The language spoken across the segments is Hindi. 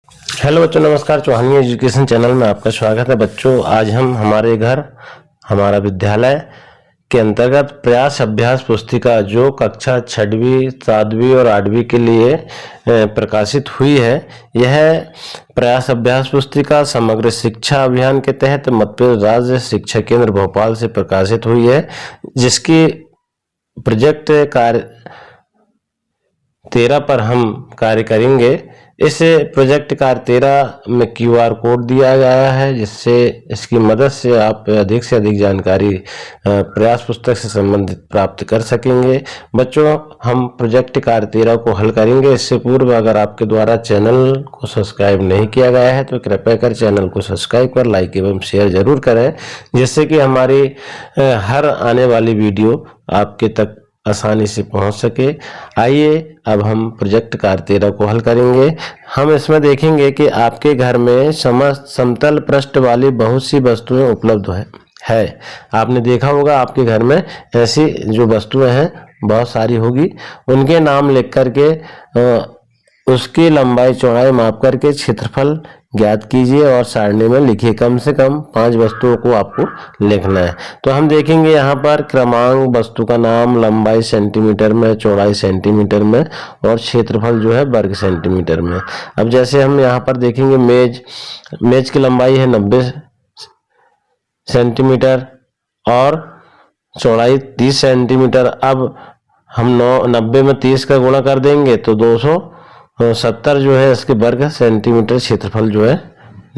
हेलो बच्चों, नमस्कार। चौहानी एजुकेशन चैनल में आपका स्वागत है। बच्चों, आज हम हमारे घर हमारा विद्यालय के अंतर्गत प्रयास अभ्यास पुस्तिका जो कक्षा 6वीं 7वीं और 8वीं के लिए प्रकाशित हुई है, यह प्रयास अभ्यास पुस्तिका समग्र शिक्षा अभियान के तहत मध्य प्रदेश राज्य शिक्षा केंद्र भोपाल से प्रकाशित हुई है, जिसकी प्रोजेक्ट कार्य 13 पर हम कार्य करेंगे। इस प्रोजेक्ट कार्य 13 में QR कोड दिया गया है, जिससे इसकी मदद से आप अधिक से अधिक जानकारी प्रयास पुस्तक से संबंधित प्राप्त कर सकेंगे। बच्चों, हम प्रोजेक्ट कार्य 13 को हल करेंगे। इससे पूर्व अगर आपके द्वारा चैनल को सब्सक्राइब नहीं किया गया है तो कृपया कर चैनल को सब्सक्राइब कर लाइक एवं शेयर जरूर करें, जिससे कि हमारी हर आने वाली वीडियो आपके तक आसानी से पहुंच सके। आइए अब हम प्रोजेक्ट कार्य 13 को हल करेंगे। हम इसमें देखेंगे कि आपके घर में समतल पृष्ठ वाली बहुत सी वस्तुएं उपलब्ध है। आपने देखा होगा आपके घर में ऐसी जो वस्तुएं हैं बहुत सारी होगी। उनके नाम लिख करके उसकी लंबाई चौड़ाई माप करके क्षेत्रफल ज्ञात कीजिए और सारणी में लिखिए। कम से कम 5 वस्तुओं को आपको लिखना है। तो हम देखेंगे यहाँ पर क्रमांक, वस्तु का नाम, लंबाई सेंटीमीटर में, चौड़ाई सेंटीमीटर में और क्षेत्रफल जो है वर्ग सेंटीमीटर में। अब जैसे हम यहाँ पर देखेंगे मेज की लंबाई है 90 सेंटीमीटर और चौड़ाई 30 सेंटीमीटर। अब हम 90 में 30 का गुणा कर देंगे तो 270 जो है इसके वर्ग सेंटीमीटर क्षेत्रफल जो है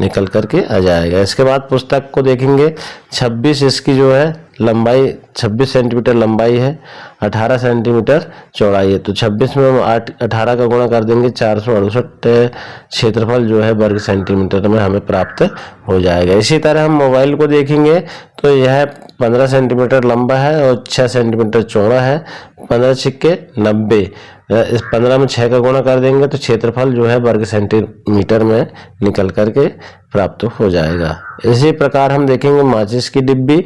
निकल करके आ जाएगा। इसके बाद पुस्तक को देखेंगे। 26 इसकी जो है लंबाई 26 सेंटीमीटर लंबाई है, 18 सेंटीमीटर चौड़ाई है। तो 26 में हम 18 का गुणा कर देंगे, 468 क्षेत्रफल जो है वर्ग सेंटीमीटर में हमें प्राप्त हो जाएगा। इसी तरह हम मोबाइल को देखेंगे तो यह 15 सेंटीमीटर लंबा है और 6 सेंटीमीटर चौड़ा है। 15 छिक्के 90, इस 15 में 6 का गुणा कर देंगे तो क्षेत्रफल जो है वर्ग सेंटीमीटर में निकल करके प्राप्त हो जाएगा। इसी प्रकार हम देखेंगे माचिस की डिब्बी।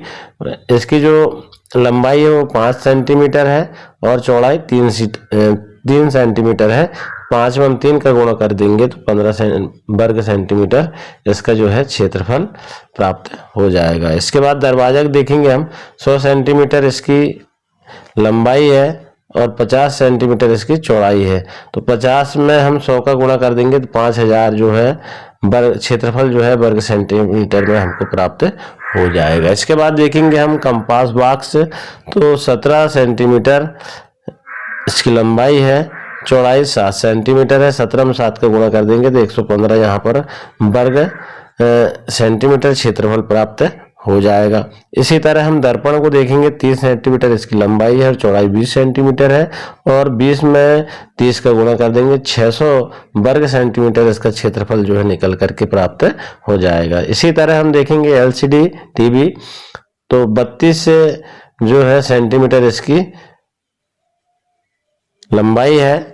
इसकी जो लंबाई है वो 5 सेंटीमीटर है और चौड़ाई 3 सेंटीमीटर है। 5 में हम 3 का गुणा कर देंगे तो 15 वर्ग सेंटीमीटर इसका जो है क्षेत्रफल प्राप्त हो जाएगा। इसके बाद दरवाजा देखेंगे हम। 100 सेंटीमीटर इसकी लंबाई है और 50 सेंटीमीटर इसकी चौड़ाई है। तो 50 में हम 100 का गुणा कर देंगे तो 5000 जो है वर्ग क्षेत्रफल जो है वर्ग सेंटीमीटर में हमको प्राप्त हो जाएगा। इसके बाद देखेंगे हम कंपास बॉक्स। तो 17 सेंटीमीटर इसकी लंबाई है, चौड़ाई 7 सेंटीमीटर है। 17 में 7 का गुणा कर देंगे तो 115 यहाँ पर वर्ग सेंटीमीटर क्षेत्रफल प्राप्त हो जाएगा। इसी तरह हम दर्पण को देखेंगे। 30 सेंटीमीटर इसकी लंबाई है और चौड़ाई 20 सेंटीमीटर है और 20 में 30 का गुणा कर देंगे, 600 वर्ग सेंटीमीटर इसका क्षेत्रफल जो है निकल करके प्राप्त हो जाएगा। इसी तरह हम देखेंगे LCD टीवी। तो 32 जो है सेंटीमीटर इसकी लंबाई है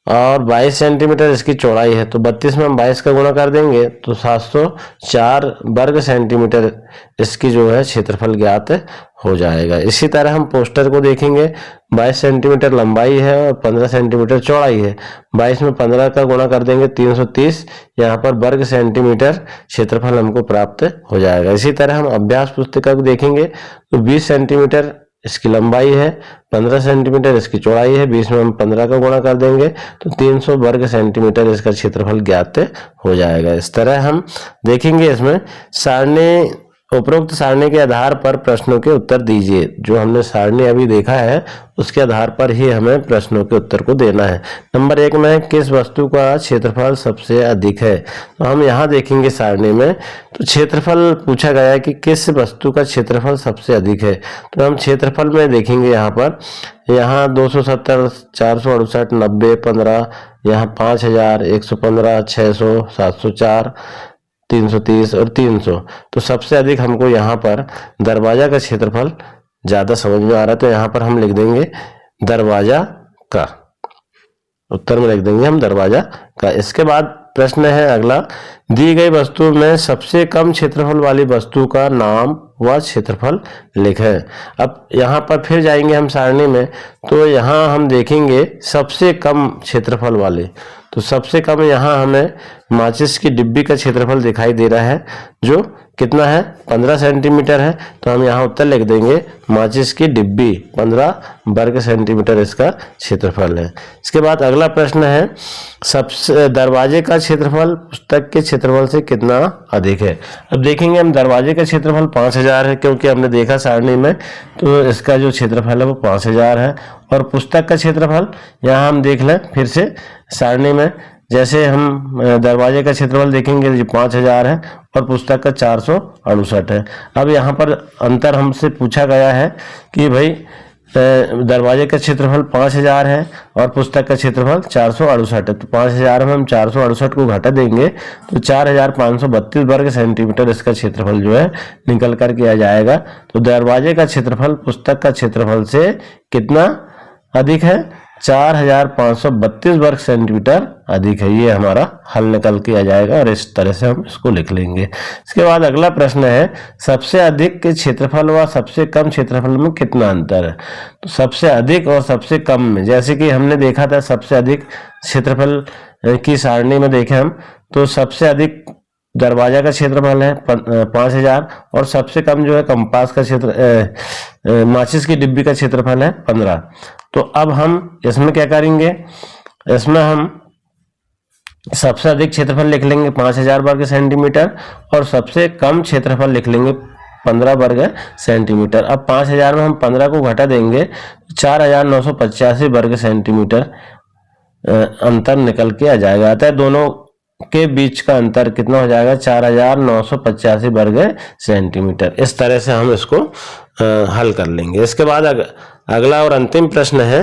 और 22 सेंटीमीटर इसकी चौड़ाई है। तो 32 में हम 22 का गुणा कर देंगे तो 704 वर्ग सेंटीमीटर इसकी जो है क्षेत्रफल ज्ञात हो जाएगा। इसी तरह हम पोस्टर को देखेंगे। 22 सेंटीमीटर लंबाई है और 15 सेंटीमीटर चौड़ाई है। 22 में 15 का गुणा कर देंगे 330 यहाँ पर वर्ग सेंटीमीटर क्षेत्रफल हमको प्राप्त हो जाएगा। इसी तरह हम अभ्यास पुस्तिका को देखेंगे तो 20 सेंटीमीटर इसकी लंबाई है, 15 सेंटीमीटर इसकी चौड़ाई है। 20 में हम 15 का गुणा कर देंगे तो 300 वर्ग सेंटीमीटर इसका क्षेत्रफल ज्ञात हो जाएगा। इस तरह हम देखेंगे इसमें सारणी, उपरोक्त सारणी के आधार पर प्रश्नों के उत्तर दीजिए। जो हमने सारणी अभी देखा है उसके आधार पर ही हमें प्रश्नों के उत्तर को देना है। नंबर 1 में किस वस्तु का क्षेत्रफल सबसे अधिक है। तो हम यहाँ देखेंगे सारणी में तो क्षेत्रफल पूछा गया है कि किस वस्तु का क्षेत्रफल सबसे अधिक है। तो हम क्षेत्रफल में देखेंगे यहाँ 270, 468, 90, 15, यहाँ 5000, 115, 600, 704, 330 और 300। तो सबसे अधिक हमको यहाँ पर दरवाजा का क्षेत्रफल ज्यादा समझ में आ रहा है। तो यहाँ पर हम लिख देंगे दरवाजा का, उत्तर में लिख देंगे हम दरवाजा का। इसके बाद प्रश्न है अगला, दी गई वस्तु में सबसे कम क्षेत्रफल वाली वस्तु का नाम व क्षेत्रफल लिखें। अब यहाँ पर फिर जाएंगे हम सारणी में। तो यहाँ हम देखेंगे सबसे कम क्षेत्रफल वाले। तो सबसे कम यहाँ हमें माचिस की डिब्बी का क्षेत्रफल दिखाई दे रहा है जो कितना है 15 सेंटीमीटर है। तो हम यहाँ उत्तर लिख देंगे माचिस की डिब्बी 15 वर्ग सेंटीमीटर इसका क्षेत्रफल है। इसके बाद अगला प्रश्न है सबसे दरवाजे का क्षेत्रफल पुस्तक के क्षेत्रफल से कितना अधिक है। अब देखेंगे हम दरवाजे का क्षेत्रफल 5000 है, क्योंकि हमने देखा सारणी में, तो इसका जो क्षेत्रफल है वो 5000 है। और पुस्तक का क्षेत्रफल यहाँ हम देख लें फिर से सारणी में, जैसे हम दरवाजे का क्षेत्रफल देखेंगे जो 5000 है और पुस्तक का 468 है। अब यहाँ पर अंतर हमसे पूछा गया है कि भाई दरवाजे का क्षेत्रफल 5000 है और पुस्तक का क्षेत्रफल 468 है। तो 5000 में हम 468 को घटा देंगे तो 4532 वर्ग सेंटीमीटर इसका क्षेत्रफल जो है निकल करके आ जाएगा। तो दरवाजे का क्षेत्रफल पुस्तक का क्षेत्रफल से कितना अधिक है, 4532 वर्ग सेंटीमीटर अधिक है। ये हमारा हल निकल के आ जाएगा और इस तरह से हम इसको लिख लेंगे। इसके बाद अगला प्रश्न है सबसे अधिक के क्षेत्रफल व सबसे कम क्षेत्रफल में कितना अंतर है। तो सबसे अधिक और सबसे कम में, जैसे कि हमने देखा था सबसे अधिक क्षेत्रफल की सारणी में देखे हम, तो सबसे अधिक दरवाजा का क्षेत्रफल है 5000 और सबसे कम जो है कंपास का क्षेत्र माचिस की डिब्बी का क्षेत्रफल है 15। तो अब हम इसमें क्या करेंगे, इसमें हम सबसे अधिक क्षेत्रफल लिख लेंगे 5000 वर्ग सेंटीमीटर और सबसे कम क्षेत्रफल लिख लेंगे 15 वर्ग सेंटीमीटर। अब 5000 में हम 15 को घटा देंगे 4985 वर्ग सेंटीमीटर अंतर निकल के आ जाएगा। अतः दोनों के बीच का अंतर कितना हो जाएगा 4985 वर्ग सेंटीमीटर। इस तरह से हम इसको हल कर लेंगे। इसके बाद अगला और अंतिम प्रश्न है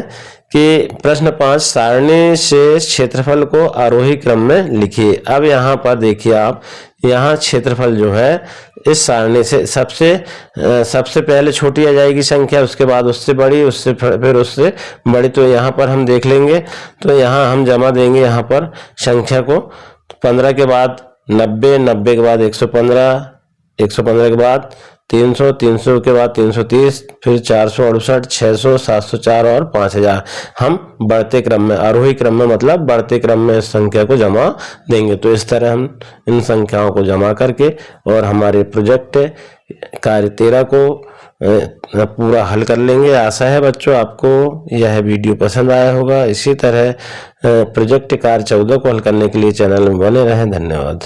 कि प्रश्न 5 सारणी से क्षेत्रफल को आरोही क्रम में लिखिए। अब यहाँ पर देखिए आप, यहाँ क्षेत्रफल जो है इस सारणी से सबसे पहले छोटी आ जाएगी संख्या, उसके बाद उससे बड़ी, उससे फिर उससे बड़ी। तो यहाँ पर हम देख लेंगे, तो यहाँ हम जमा देंगे यहाँ पर संख्या को। 15 के बाद 90, 90 के बाद 115, 115 के बाद 300, 300 के बाद 330, फिर 468, 600, 704 और 5000। हम बढ़ते क्रम में, आरोही क्रम में मतलब बढ़ते क्रम में इस संख्या को जमा देंगे। तो इस तरह हम इन संख्याओं को जमा करके और हमारे प्रोजेक्ट कार्य 13 को पूरा हल कर लेंगे। आशा है बच्चों आपको यह वीडियो पसंद आया होगा। इसी तरह प्रोजेक्ट कार्य 14 को हल करने के लिए चैनल में बने रहें। धन्यवाद।